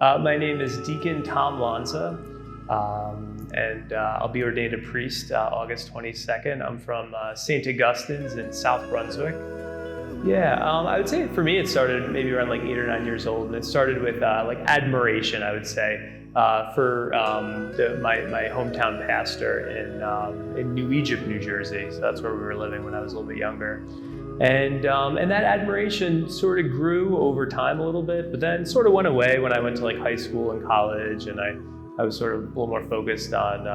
My name is Deacon Tom Lanza, and I'll be ordained a priest August 22nd. I'm from St. Augustine's in South Brunswick. Yeah, I would say for me it started maybe around like 8 or 9 years old, and it started with like admiration, I would say, for my hometown pastor in New Egypt, New Jersey. So that's where we were living when I was a little bit younger. And that admiration sort of grew over time a little bit, but then sort of went away when I went to like high school and college, and I was sort of a little more focused on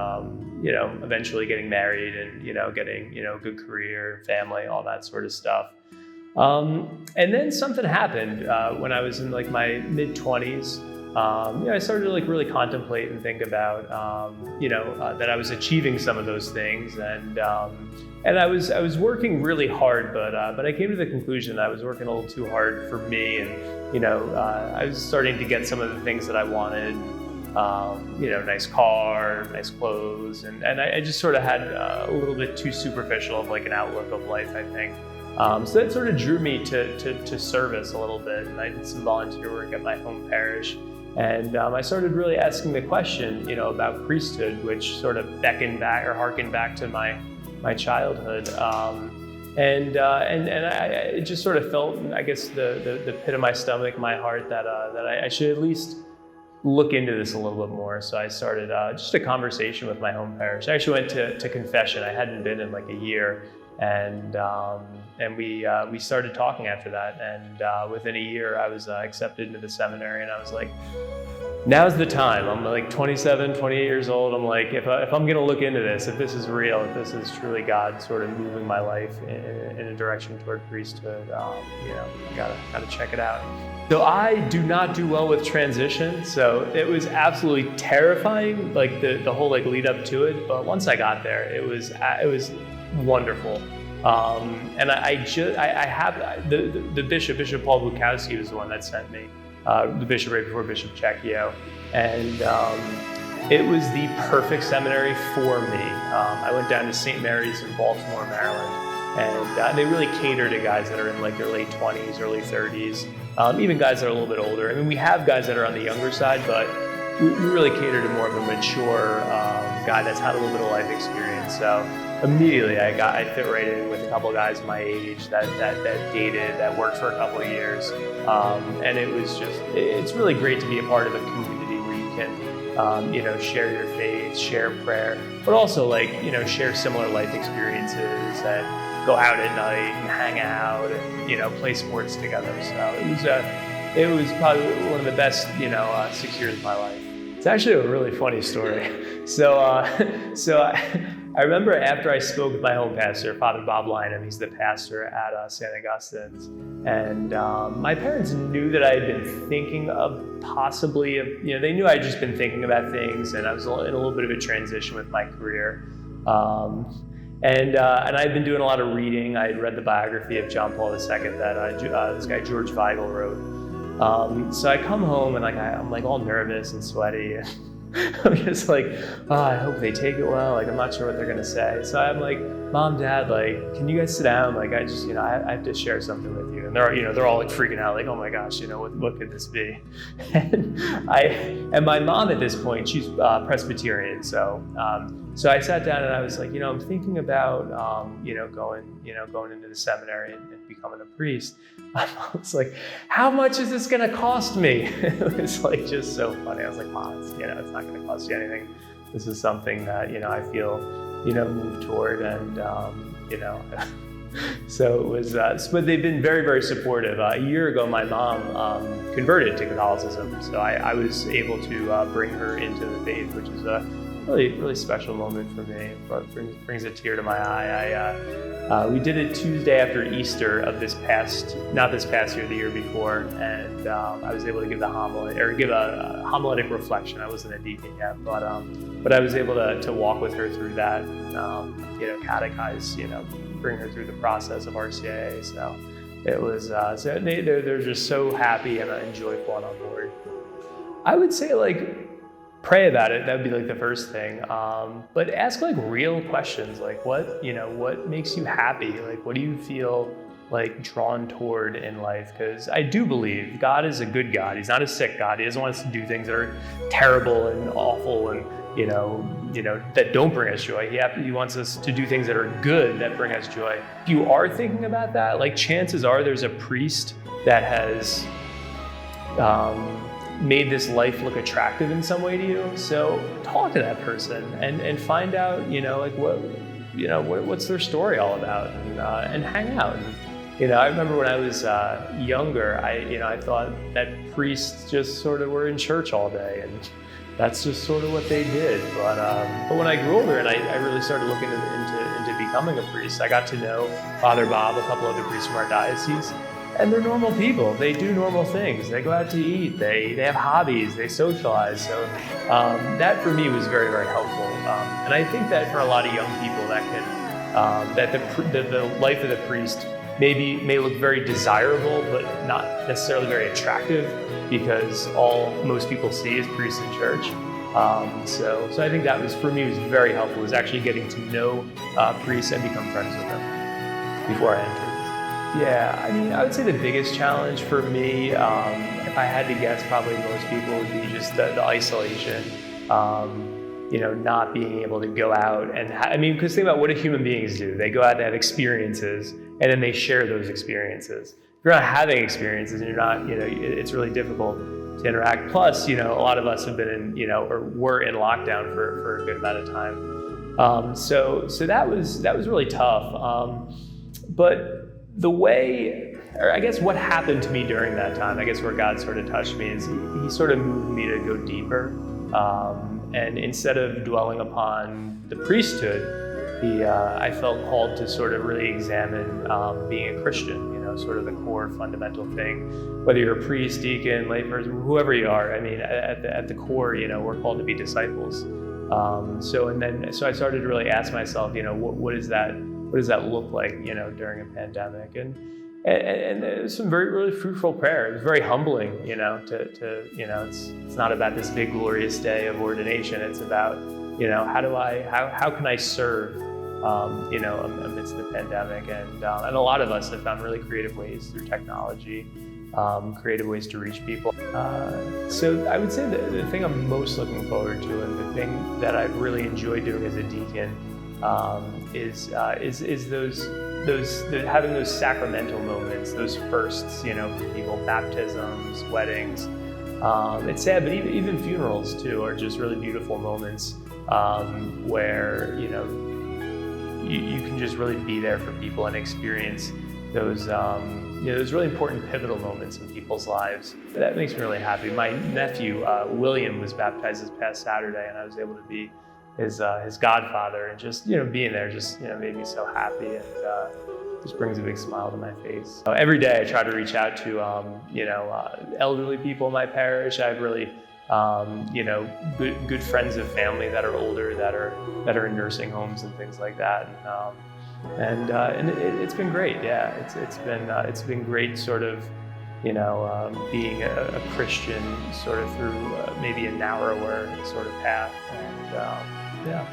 eventually getting married and getting a good career, family, all that sort of stuff. And then something happened when I was in like my mid-20s. I started to like really contemplate and think about that I was achieving some of those things, and I was working really hard, but I came to the conclusion that I was working a little too hard for me, and I was starting to get some of the things that I wanted, nice car, nice clothes, and I just sort of had a little bit too superficial of like an outlook of life, I think. So that sort of drew me to service a little bit, and I did some volunteer work at my home parish. And I started really asking the question, about priesthood, which sort of beckoned back or harkened back to my childhood. It just sort of felt, I guess, the pit of my stomach, my heart, that I should at least look into this a little bit more. So I started just a conversation with my home parish. I actually went to confession. I hadn't been in like a year. And we started talking after that, and within a year I was accepted into the seminary, and I was like, now's the time. I'm like 27, 28 years old. I'm like, if I'm gonna look into this, if this is real, if this is truly God sort of moving my life in a direction toward priesthood, gotta check it out. So I do not do well with transition, so it was absolutely terrifying, like the whole like lead up to it. But once I got there, it was wonderful. And I have the Bishop Paul Bukowski was the one that sent me, the bishop right before Bishop Checchio, and it was the perfect seminary for me. I went down to St. Mary's in Baltimore, Maryland, and they really cater to guys that are in like their late 20s, early 30s, even guys that are a little bit older. I mean, we have guys that are on the younger side, but we really cater to more of a mature guy that's had a little bit of life experience. So immediately I fit right in with a couple of guys my age that dated, that worked for a couple of years. And it's really great to be a part of a community where you can, share your faith, share prayer, but also share similar life experiences and go out at night and hang out and, play sports together. So it was probably one of the best, 6 years of my life. It's actually a really funny story. So I remember after I spoke with my home pastor, Father Bob Lynham, he's the pastor at St. Augustine's, and my parents knew that I had been thinking of possibly, they knew I had just been thinking about things, and I was in a little bit of a transition with my career. And I'd been doing a lot of reading. I had read the biography of John Paul II that this guy George Weigel wrote. So I come home and I'm like all nervous and sweaty. I'm just like, I hope they take it well. Like, I'm not sure what they're gonna say. So I'm like, Mom, Dad, like, can you guys sit down? Like, I just, I have to share something with you. And they're all like freaking out, like, oh my gosh, what could this be? And my mom at this point, she's Presbyterian. So I sat down and I was like, I'm thinking about, going into the seminary and becoming a priest. My mom was like, how much is this gonna cost me? It was like just so funny. I was like, Mom, it's not gonna cost you anything. This is something that, I feel, moved toward, and, so it was, but they've been very, very supportive. A year ago, my mom converted to Catholicism. So I was able to bring her into the faith, which is a really, really special moment for me. It brings a tear to my eye. We did it Tuesday after Easter of not this past year, the year before, and I was able to give the homily, or give a homiletic reflection. I wasn't a deacon yet, but I was able to walk with her through that, catechize, bring her through the process of RCIA. So it was, so they're just so happy and joyful and on board. I would say pray about it. That would be the first thing. But ask real questions, what makes you happy? What do you feel like drawn toward in life, because I do believe God is a good God. He's not a sick God. He doesn't want us to do things that are terrible and awful and that don't bring us joy. He wants us to do things that are good, that bring us joy. If you are thinking about that, like chances are there's a priest that has made this life look attractive in some way to you. So talk to that person and find out, what's their story all about, and hang out. I remember when I was younger, I thought that priests just sort of were in church all day, and that's just sort of what they did. But when I grew older and I really started looking into becoming a priest, I got to know Father Bob, a couple other priests from our diocese, and they're normal people. They do normal things. They go out to eat. They have hobbies. They socialize. So that for me was very, very helpful. And I think that for a lot of young people, that the life of the priest may look very desirable, but not necessarily very attractive, because most people see is priests in church. So I think that was, for me, was very helpful, was actually getting to know priests and become friends with them before I entered. Yeah, I would say the biggest challenge for me, if I had to guess, probably most people, would be just the isolation. Not being able to go out and, because think about what do human beings do? They go out to have experiences, and then they share those experiences. If you're not having experiences and you're not, it's really difficult to interact. Plus, a lot of us have been in, or were in lockdown for a good amount of time. So that was really tough. But the way, or I guess what happened to me during that time, I guess where God sort of touched me, is he sort of moved me to go deeper. And instead of dwelling upon the priesthood, I felt called to sort of really examine being a Christian, sort of the core fundamental thing. Whether you're a priest, deacon, layperson, whoever you are, at the core, we're called to be disciples. So I started to really ask myself, what does that look like, during a pandemic? And there was some very, really fruitful prayer. It was very humbling, it's not about this big glorious day of ordination. It's about, how can I serve, amidst the pandemic? And a lot of us have found really creative ways through technology, creative ways to reach people. So I would say that the thing I'm most looking forward to, and the thing that I've really enjoyed doing as a deacon, is having those sacramental moments, those firsts, for people, baptisms, weddings. It's sad, but even funerals too are just really beautiful moments where you can just really be there for people and experience those those really important pivotal moments in people's lives. That makes me really happy. My nephew William was baptized this past Saturday, and I was able to be his godfather, and just being there just made me so happy, and just brings a big smile to my face. Every day I try to reach out to elderly people in my parish. I have really good friends of family that are older, that are in nursing homes and things like that, and it's been great. Yeah, it's been great, sort of being a Christian sort of through maybe a narrower sort of path, and yeah.